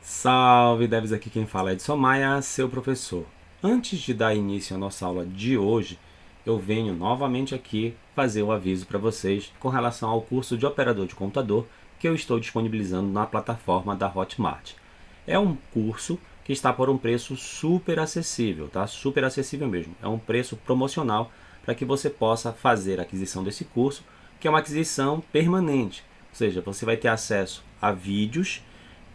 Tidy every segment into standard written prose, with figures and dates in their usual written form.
Salve devs, aqui quem fala é Edson Maia, seu professor. Antes de dar início à nossa aula de hoje, eu venho novamente aqui fazer o aviso para vocês com relação ao curso de operador de computador que eu estou disponibilizando na plataforma da Hotmart. É um curso que está por um preço super acessível, tá? Super acessível mesmo. É um preço promocional para que você possa fazer a aquisição desse curso, que é uma aquisição permanente. Ou seja, você vai ter acesso a vídeos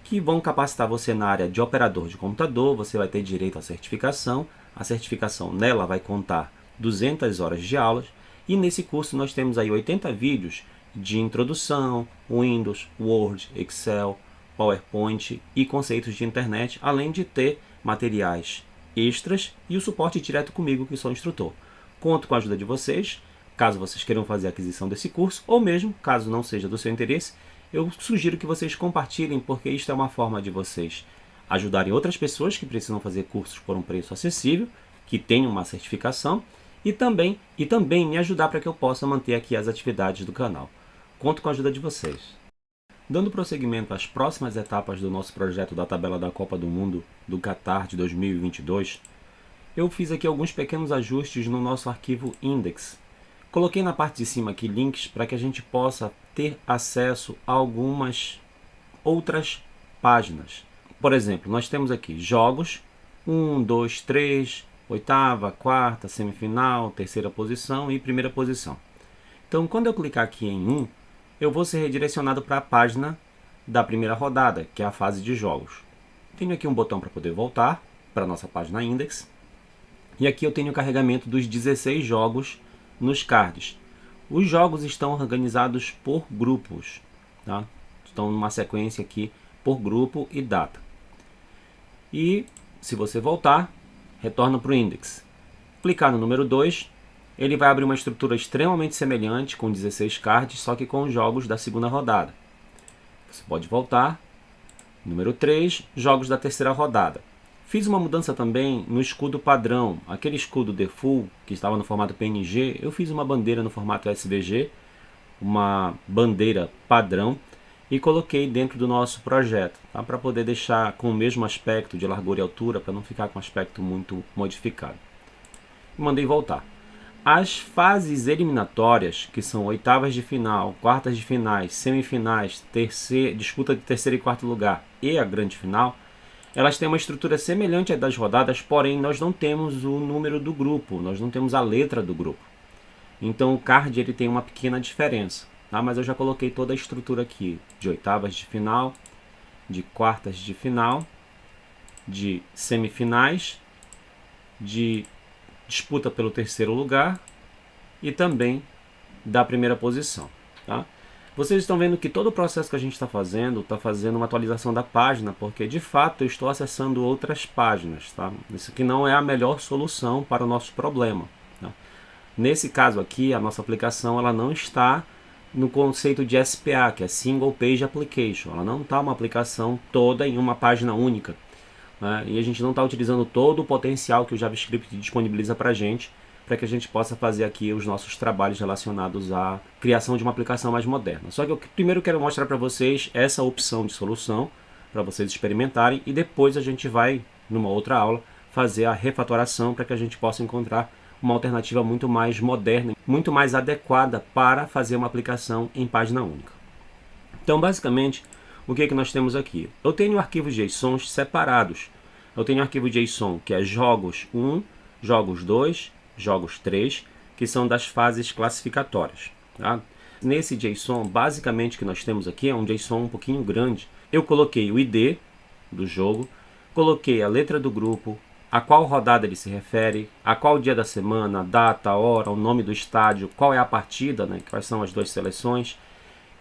que vão capacitar você na área de operador de computador. Você vai ter direito à certificação. A certificação nela vai contar 200 horas de aulas. E nesse curso nós temos aí 80 vídeos de introdução, Windows, Word, Excel, PowerPoint e conceitos de internet, além de ter materiais extras e o suporte direto comigo, que sou instrutor. Conto com a ajuda de vocês, caso vocês queiram fazer a aquisição desse curso, ou mesmo, caso não seja do seu interesse, eu sugiro que vocês compartilhem, porque isto é uma forma de vocês ajudarem outras pessoas que precisam fazer cursos por um preço acessível, que tenham uma certificação, e também me ajudar para que eu possa manter aqui as atividades do canal. Conto com a ajuda de vocês. Dando prosseguimento às próximas etapas do nosso projeto da tabela da Copa do Mundo do Qatar de 2022, eu fiz aqui alguns pequenos ajustes no nosso arquivo index. Coloquei na parte de cima aqui links para que a gente possa ter acesso a algumas outras páginas. Por exemplo, nós temos aqui jogos 1, 2, 3, oitava, quarta, semifinal, terceira posição e primeira posição. Então, quando eu clicar aqui em 1, eu vou ser redirecionado para a página da primeira rodada, que é a fase de jogos. Tenho aqui um botão para poder voltar para a nossa página index. E aqui eu tenho o carregamento dos 16 jogos nos cards. Os jogos estão organizados por grupos, tá? Estão numa sequência aqui por grupo e data. E se você voltar, retorna para o index. Clicar no número 2, ele vai abrir uma estrutura extremamente semelhante com 16 cards, só que com os jogos da segunda rodada. Você pode voltar. Número 3, jogos da terceira rodada. Fiz uma mudança também no escudo padrão, aquele escudo default que estava no formato PNG, eu fiz uma bandeira no formato SVG, uma bandeira padrão, e coloquei dentro do nosso projeto, tá? Para poder deixar com o mesmo aspecto de largura e altura, para não ficar com um aspecto muito modificado. E mandei voltar. As fases eliminatórias, que são oitavas de final, quartas de finais, semifinais, disputa de terceiro e quarto lugar e a grande final, elas têm uma estrutura semelhante à das rodadas, porém nós não temos o número do grupo, nós não temos a letra do grupo. Então o card ele tem uma pequena diferença, tá? Mas eu já coloquei toda a estrutura aqui, de oitavas de final, de quartas de final, de semifinais, de disputa pelo terceiro lugar e também da primeira posição, tá? Vocês estão vendo que todo o processo que a gente está fazendo uma atualização da página, porque de fato eu estou acessando outras páginas, tá? Isso aqui não é a melhor solução para o nosso problema, tá? Nesse caso aqui, a nossa aplicação ela não está no conceito de SPA, que é Single Page Application. Ela não está uma aplicação toda em uma página única, né? E a gente não está utilizando todo o potencial que o JavaScript disponibiliza para a gente, para que a gente possa fazer aqui os nossos trabalhos relacionados à criação de uma aplicação mais moderna. Só que eu primeiro quero mostrar para vocês essa opção de solução, para vocês experimentarem, e depois a gente vai, numa outra aula, fazer a refatoração para que a gente possa encontrar uma alternativa muito mais moderna, muito mais adequada para fazer uma aplicação em página única. Então, basicamente, o que é que nós temos aqui? Eu tenho arquivos JSON separados. Eu tenho arquivo JSON que é jogos 1, jogos 2, jogos 3, que são das fases classificatórias, tá? Nesse JSON, basicamente o que nós temos aqui é um JSON um pouquinho grande. Eu coloquei o ID do jogo, coloquei a letra do grupo, a qual rodada ele se refere, a qual dia da semana, data, hora, o nome do estádio, qual é a partida, né? Quais são as duas seleções,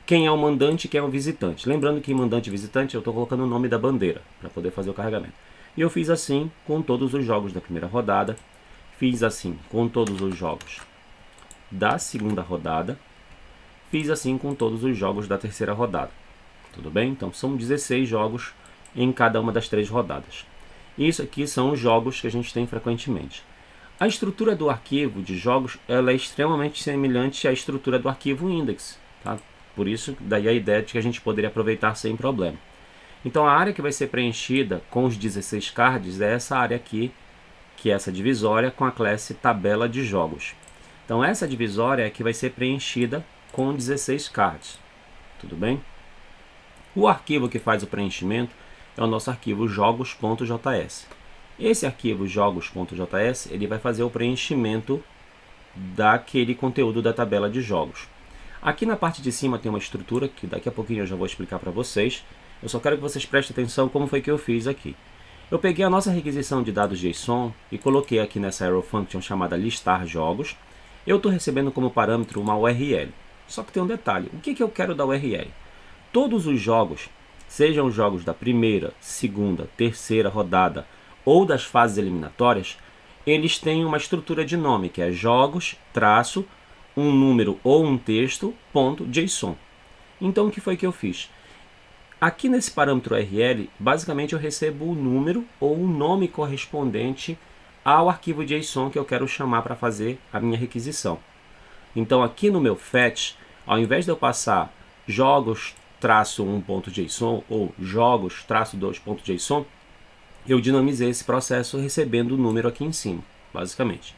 quem é o mandante e quem é o visitante. Lembrando que em mandante e visitante eu estou colocando o nome da bandeira para poder fazer o carregamento. E eu fiz assim com todos os jogos da primeira rodada. Fiz assim com todos os jogos da segunda rodada. Fiz assim com todos os jogos da terceira rodada. Tudo bem? Então são 16 jogos em cada uma das 3 rodadas. Isso aqui são os jogos que a gente tem frequentemente. A estrutura do arquivo de jogos ela é extremamente semelhante à estrutura do arquivo index, tá? Por isso, daí a ideia de que a gente poderia aproveitar sem problema. Então a área que vai ser preenchida com os 16 cards é essa área aqui, que é essa divisória com a classe tabela de jogos. Então essa divisória é que vai ser preenchida com 16 cards, tudo bem? O arquivo que faz o preenchimento é o nosso arquivo jogos.js. Esse arquivo jogos.js ele vai fazer o preenchimento daquele conteúdo da tabela de jogos. Aqui na parte de cima tem uma estrutura que daqui a pouquinho eu já vou explicar para vocês. Eu só quero que vocês prestem atenção como foi que eu fiz aqui. Eu peguei a nossa requisição de dados JSON e coloquei aqui nessa arrow function chamada listar jogos. Eu estou recebendo como parâmetro uma URL. Só que tem um detalhe. O que eu quero da URL? Todos os jogos, sejam os jogos da primeira, segunda, terceira rodada ou das fases eliminatórias, eles têm uma estrutura de nome, que é jogos, traço, um número ou um texto, ponto, JSON. Então, o que foi que eu fiz? Aqui nesse parâmetro URL, basicamente eu recebo o número ou o nome correspondente ao arquivo JSON que eu quero chamar para fazer a minha requisição. Então, aqui no meu fetch, ao invés de eu passar jogos-1.json ou jogos-2.json, eu dinamizei esse processo recebendo o número aqui em cima, basicamente.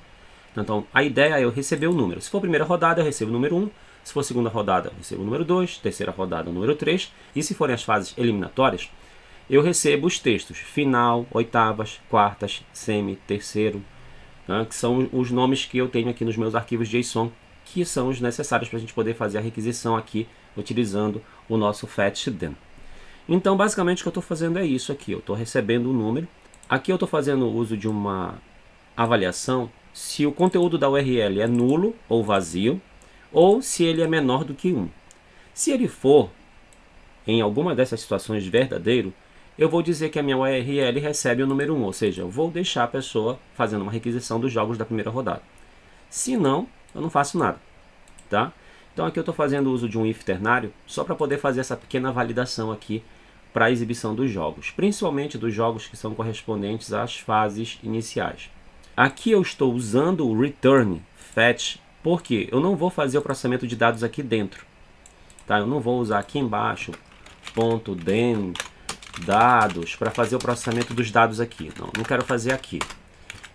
Então, a ideia é eu receber o número. Se for primeira rodada, eu recebo o número 1. Se for segunda rodada, eu recebo o número 2. Terceira rodada, o número 3. E se forem as fases eliminatórias, eu recebo os textos final, oitavas, quartas, semi, terceiro, né, que são os nomes que eu tenho aqui nos meus arquivos JSON, que são os necessários para a gente poder fazer a requisição aqui, utilizando o nosso fetch_then. Então, basicamente, o que eu estou fazendo é isso aqui. Eu estou recebendo um número. Aqui eu estou fazendo uso de uma avaliação se o conteúdo da URL é nulo ou vazio, ou se ele é menor do que 1. Se ele for, em alguma dessas situações, verdadeiro, eu vou dizer que a minha URL recebe o número 1, ou seja, eu vou deixar a pessoa fazendo uma requisição dos jogos da primeira rodada. Se não, eu não faço nada, tá? Então aqui eu estou fazendo uso de um if ternário só para poder fazer essa pequena validação aqui para a exibição dos jogos, principalmente dos jogos que são correspondentes às fases iniciais. Aqui eu estou usando o return fetch, porque eu não vou fazer o processamento de dados aqui dentro, tá? Eu não vou usar aqui embaixo .then dados para fazer o processamento dos dados aqui, não quero fazer aqui.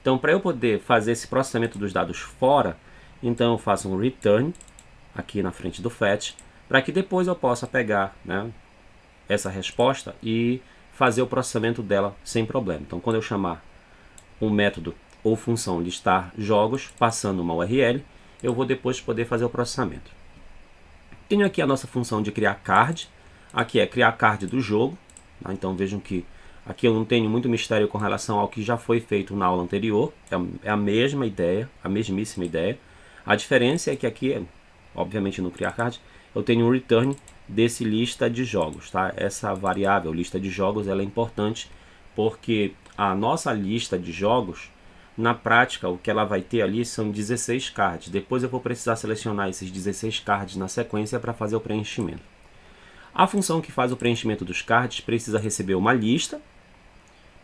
Então, para eu poder fazer esse processamento dos dados fora, então eu faço um return aqui na frente do fetch, para que depois eu possa pegar, né, essa resposta e fazer o processamento dela sem problema. Então, quando eu chamar um método ou função listar jogos, passando uma URL, eu vou depois poder fazer o processamento. Tenho aqui a nossa função de criar card. Aqui é criar card do jogo. Tá? Então vejam que aqui eu não tenho muito mistério com relação ao que já foi feito na aula anterior. É a mesma ideia, a mesmíssima ideia. A diferença é que aqui, obviamente no criar card, eu tenho um return desse lista de jogos. Tá? Essa variável lista de jogos ela é importante porque a nossa lista de jogos, na prática, o que ela vai ter ali são 16 cards. Depois eu vou precisar selecionar esses 16 cards na sequência para fazer o preenchimento. A função que faz o preenchimento dos cards precisa receber uma lista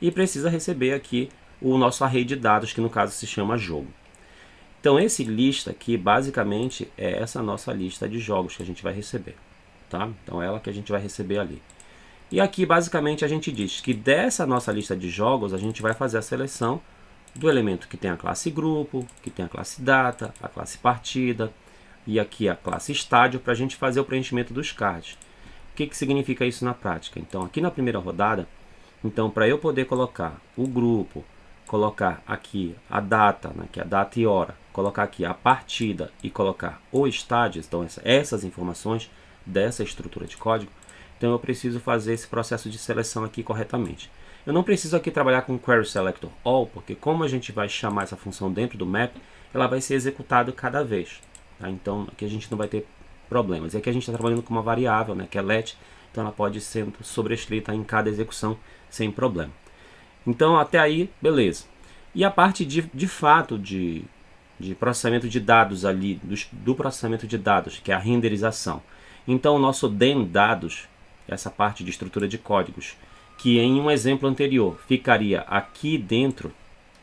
e precisa receber aqui o nosso array de dados, que no caso se chama jogo. Então esse lista aqui basicamente é essa nossa lista de jogos que a gente vai receber. Tá? Então é ela que a gente vai receber ali. E aqui basicamente a gente diz que dessa nossa lista de jogos a gente vai fazer a seleção do elemento que tem a classe grupo, que tem a classe data, a classe partida e aqui a classe estádio para a gente fazer o preenchimento dos cards. O que significa isso na prática? Então aqui na primeira rodada, então para eu poder colocar o grupo, colocar aqui a data, né, que é a data e hora, colocar aqui a partida e colocar o estádio, então essas informações dessa estrutura de código, então eu preciso fazer esse processo de seleção aqui corretamente. Eu não preciso aqui trabalhar com query selector all, porque como a gente vai chamar essa função dentro do map, ela vai ser executada cada vez. Tá? Então aqui a gente não vai ter problemas. E aqui a gente está trabalhando com uma variável, né, que é let, então ela pode ser sobrescrita em cada execução sem problema. Então até aí, beleza. E a parte de fato de processamento de dados ali, do processamento de dados, que é a renderização. Então o nosso then dados, essa parte de estrutura de códigos, que em um exemplo anterior ficaria aqui dentro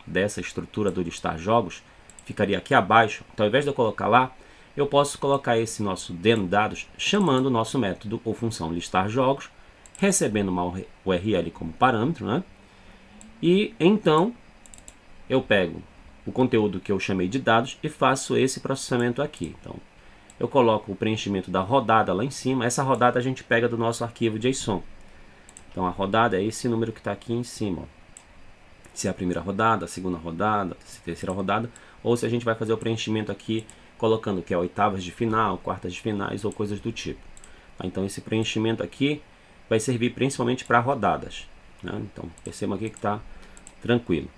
dessa estrutura do listar jogos, ficaria aqui abaixo. Então ao invés de eu colocar lá, eu posso colocar esse nosso then dados chamando o nosso método ou função listar jogos, recebendo uma URL como parâmetro, né? E então eu pego o conteúdo que eu chamei de dados e faço esse processamento aqui. Então, eu coloco o preenchimento da rodada lá em cima. Essa rodada a gente pega do nosso arquivo JSON. Então, a rodada é esse número que está aqui em cima. Ó. Se é a primeira rodada, a segunda rodada, a terceira rodada, ou se a gente vai fazer o preenchimento aqui, colocando que é oitavas de final, quartas de finais ou coisas do tipo. Então, esse preenchimento aqui vai servir principalmente para rodadas. Né? Então, percebam aqui que está tranquilo.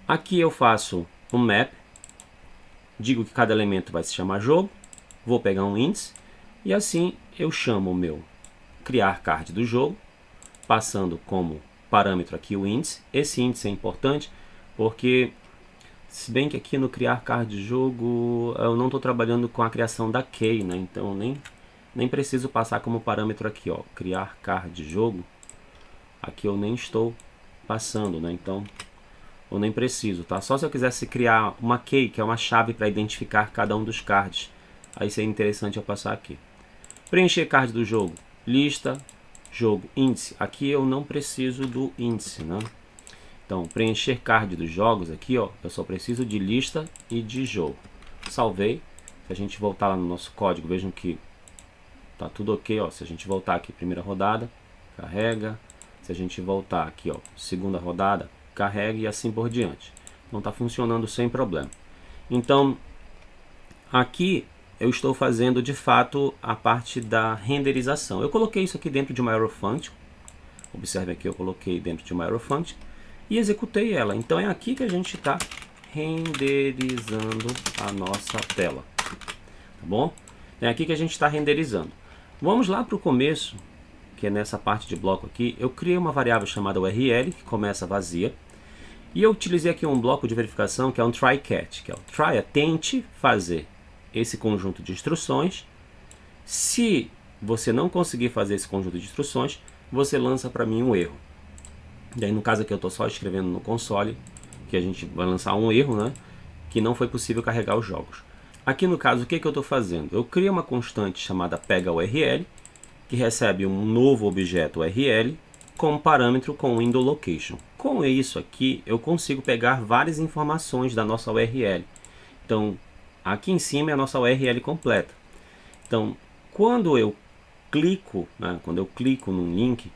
Aqui eu faço um map, digo que cada elemento vai se chamar jogo, vou pegar um índice e assim eu chamo o meu criar card do jogo, passando como parâmetro aqui o índice. Esse índice é importante porque, se bem que aqui no criar card de jogo eu não estou trabalhando com a criação da key, né? Então nem preciso passar como parâmetro aqui, ó, criar card de jogo. Aqui eu nem estou passando, né? Então eu nem preciso, tá? Só se eu quisesse criar uma key, que é uma chave para identificar cada um dos cards. Aí seria interessante eu passar aqui. Preencher card do jogo, lista, jogo, índice. Aqui eu não preciso do índice, né? Então, preencher card dos jogos aqui, ó, eu só preciso de lista e de jogo. Salvei. Se a gente voltar lá no nosso código, vejam que tá tudo ok, ó. Se a gente voltar aqui, primeira rodada, carrega. Se a gente voltar aqui, ó, segunda rodada, carrega e assim por diante. Então está funcionando sem problema. Então aqui eu estou fazendo de fato a parte da renderização. Eu coloquei isso aqui dentro de uma arrow function. Observe aqui, eu coloquei dentro de uma arrow function e executei ela. Então é aqui que a gente está renderizando a nossa tela. Tá bom? É aqui que a gente está renderizando. Vamos lá para o começo, que é nessa parte de bloco aqui. Eu criei uma variável chamada URL, que começa vazia. E eu utilizei aqui um bloco de verificação que é um try catch, que é o try, é tente fazer esse conjunto de instruções. Se você não conseguir fazer esse conjunto de instruções, você lança para mim um erro. Daí no caso aqui eu estou só escrevendo no console, que a gente vai lançar um erro, né? Que não foi possível carregar os jogos. Aqui no caso, o que eu estou fazendo? Eu criei uma constante chamada pega_url, que recebe um novo objeto URL, como parâmetro com window location. Com isso aqui, eu consigo pegar várias informações da nossa URL. Então, aqui em cima é a nossa URL completa. Então, quando eu clico, né, quando eu clico num link,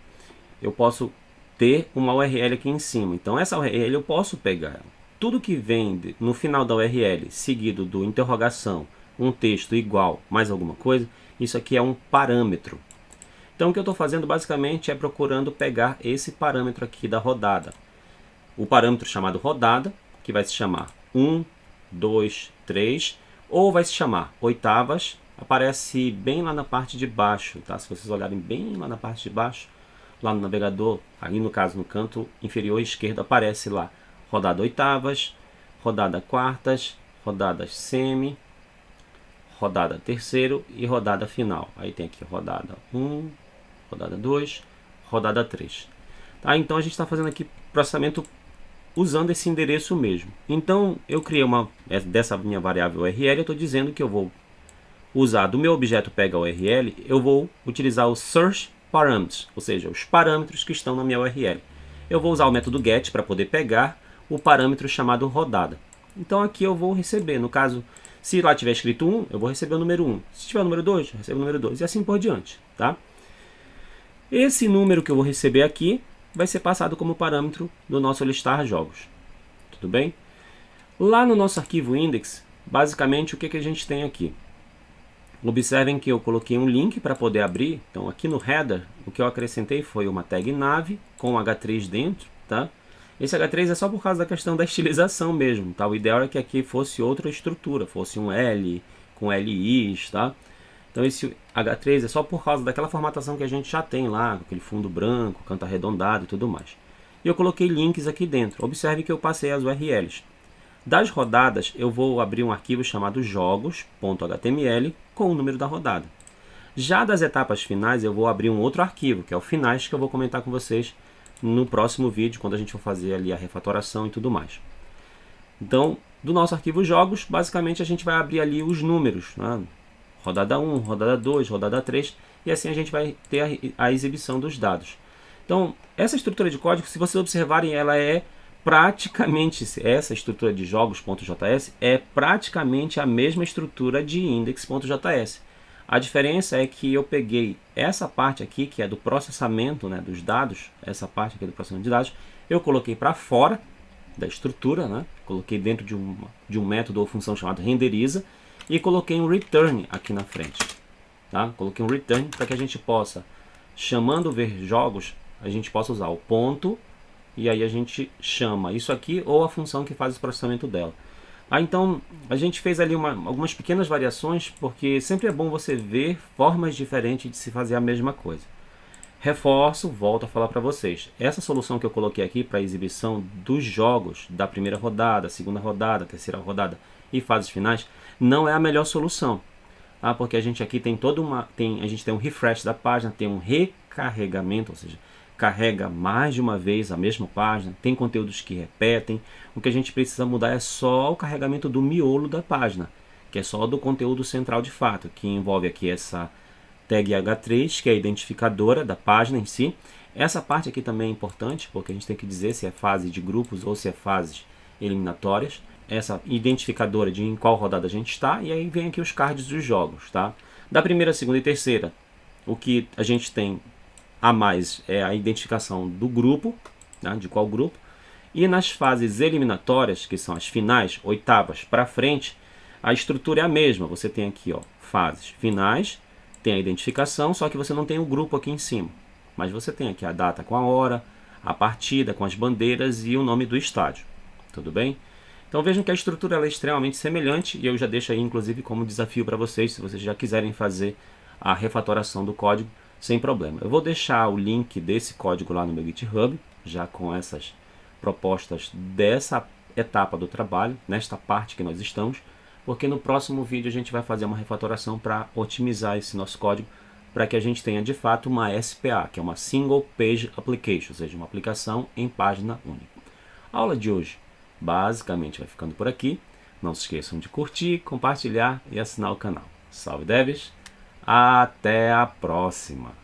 eu posso ter uma URL aqui em cima. Então, essa URL eu posso pegar. Tudo que vem no final da URL, seguido do interrogação, um texto igual, mais alguma coisa, isso aqui é um parâmetro. Então o que eu estou fazendo basicamente é procurando pegar esse parâmetro aqui da rodada. O parâmetro chamado rodada, que vai se chamar 1, 2, 3, ou vai se chamar oitavas, aparece bem lá na parte de baixo, tá? Se vocês olharem bem lá na parte de baixo, lá no navegador, aí no caso no canto inferior esquerdo aparece lá rodada oitavas, rodada quartas, rodadas semi, rodada terceiro e rodada final. Aí tem aqui rodada 1, rodada 2, rodada 3. Tá? Então a gente está fazendo aqui processamento usando esse endereço mesmo. Então eu criei dessa minha variável URL, eu estou dizendo que eu vou usar do meu objeto pega_url, eu vou utilizar o search parameters, ou seja, os parâmetros que estão na minha URL. Eu vou usar o método get para poder pegar o parâmetro chamado rodada. Então aqui eu vou receber, no caso, se lá tiver escrito 1, eu vou receber o número 1. Se tiver o número 2, eu recebo o número 2 e assim por diante, tá? Esse número que eu vou receber aqui vai ser passado como parâmetro do nosso listar jogos. Tudo bem? Lá no nosso arquivo index, basicamente o que a gente tem aqui? Observem que eu coloquei um link para poder abrir. Então aqui no header, o que eu acrescentei foi uma tag nave com H3 dentro, tá? Esse H3 é só por causa da questão da estilização mesmo, tá? O ideal é que aqui fosse outra estrutura, fosse um L com LIs, tá? Então esse H3 é só por causa daquela formatação que a gente já tem lá, aquele fundo branco, canto arredondado e tudo mais. E eu coloquei links aqui dentro. Observe que eu passei as URLs. Das rodadas, eu vou abrir um arquivo chamado jogos.html com o número da rodada. Já das etapas finais, eu vou abrir um outro arquivo, que é o finais, que eu vou comentar com vocês no próximo vídeo, quando a gente for fazer ali a refatoração e tudo mais. Então, do nosso arquivo jogos, basicamente a gente vai abrir ali os números, né? Rodada 1, rodada 2, rodada 3, e assim a gente vai ter a exibição dos dados. Então, essa estrutura de código, se vocês observarem, ela é praticamente, essa estrutura de jogos.js é praticamente a mesma estrutura de index.js. A diferença é que eu peguei essa parte aqui, que é do processamento, né, dos dados, essa parte aqui do processamento de dados, eu coloquei para fora da estrutura, né? Coloquei dentro de um método ou função chamado renderiza e coloquei um return aqui na frente. Tá? Coloquei um return para que a gente possa, chamando ver jogos, a gente possa usar o ponto e aí a gente chama isso aqui ou a função que faz o processamento dela. Então a gente fez ali algumas pequenas variações, porque sempre é bom você ver formas diferentes de se fazer a mesma coisa. Reforço, volto a falar para vocês. Essa solução que eu coloquei aqui para exibição dos jogos da primeira rodada, segunda rodada, terceira rodada e fases finais, não é a melhor solução. Tá? Porque a gente aqui tem a gente tem um refresh da página, tem um recarregamento, ou seja, carrega mais de uma vez a mesma página, tem conteúdos que repetem. O que a gente precisa mudar é só o carregamento do miolo da página, que é só do conteúdo central de fato, que envolve aqui essa tag H3, que é a identificadora da página em si. Essa parte aqui também é importante, porque a gente tem que dizer se é fase de grupos ou se é fases eliminatórias. Essa identificadora de em qual rodada a gente está, e aí vem aqui os cards dos jogos. Tá? Da primeira, segunda e terceira, o que a gente tem a mais é a identificação do grupo, né, de qual grupo. E nas fases eliminatórias, que são as finais, oitavas para frente, a estrutura é a mesma. Você tem aqui, ó, fases finais, tem a identificação, só que você não tem o grupo aqui em cima. Mas você tem aqui a data com a hora, a partida com as bandeiras e o nome do estádio. Tudo bem? Então vejam que a estrutura ela é extremamente semelhante e eu já deixo aí inclusive como desafio para vocês, se vocês já quiserem fazer a refatoração do código sem problema. Eu vou deixar o link desse código lá no meu GitHub, já com essas propostas dessa etapa do trabalho, nesta parte que nós estamos, porque no próximo vídeo a gente vai fazer uma refatoração para otimizar esse nosso código, para que a gente tenha de fato uma SPA, que é uma Single Page Application, ou seja, uma aplicação em página única. A aula de hoje basicamente vai ficando por aqui. Não se esqueçam de curtir, compartilhar e assinar o canal. Salve devs! Até a próxima!